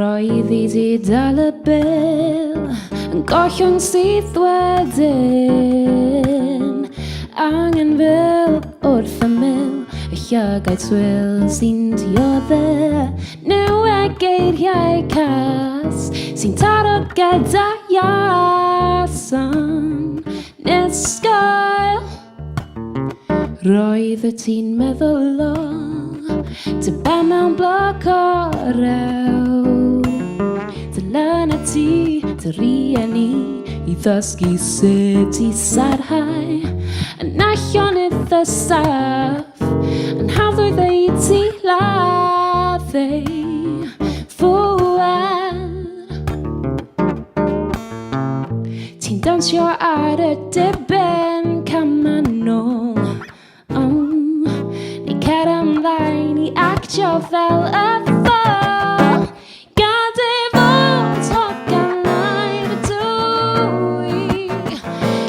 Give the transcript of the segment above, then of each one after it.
Roedd hi di dal y bil yn gollwng sydd wedyn angen fel wrth ymyl y llygaid swyl sy'n diodde newid geiriau cas sy'n taro gyda iason nesgael. Roedd y ti'n meddwl o dyma mewn bloc o rew dylen y ti dy rieni i ddysgu sut i sarhau yn allan iddo saff yn hawddwydd ei ti laddau fwel. Ti'n dawnsio ar y dibyn camanol neu cer ymlaen i actio fel y ffol gad i fod hogan a'i dwy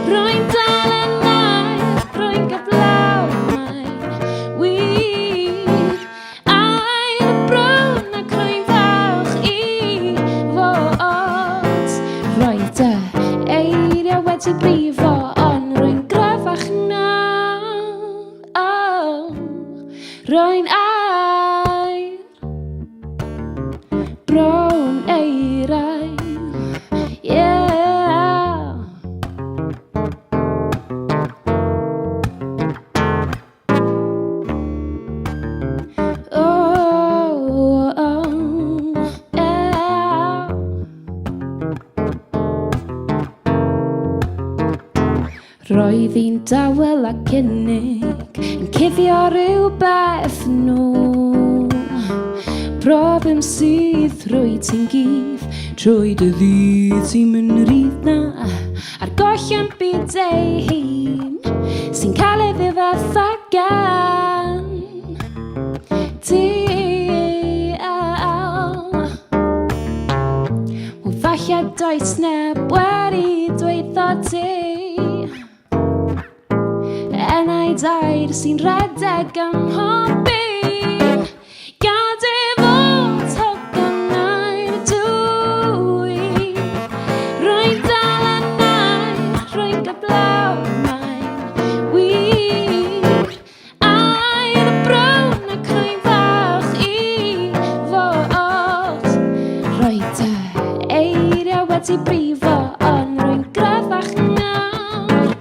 rwy'n dal yn air rwy'n gyblaw mae'n wir air y brwn ac rwy'n falch i fod roedd dy eiriau wedi brifo ond rwy'n gryfach nawr rwy'n air brown eiriau yeah. Oh, yeah. Roedd hi'n dawel ac unig yn cuddio rhywbeth nhw broblem sydd rwy ti'n gif trwy dy ddydd sy'n mynd rydd na ar gollian byd ei hun sy'n cael ei ddifetha gan ti falle does neb wedi dweud o ti yn ei dair sy'n rhedeg ym mhob gad i fod hogan a'i dwy rwy'n dal yn air rwy'n gyblaw mae'n wir air y brown ac rwy'n falch i fod roedd dy eiriau wedi brifo ond rwy'n gryfach nawr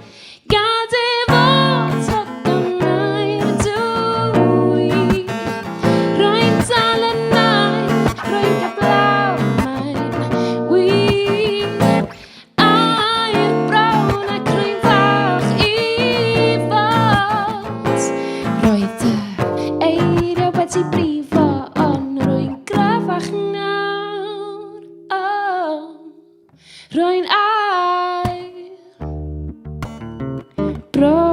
gad i fod hogan a'i dwy rwy'n dal yn air rwy'n gyblaw mae'n wir air brown ac rwy'n falch i fod roedd dy eiriau wedi brifo ond rwy'n gryfach nawr rwy'n air brown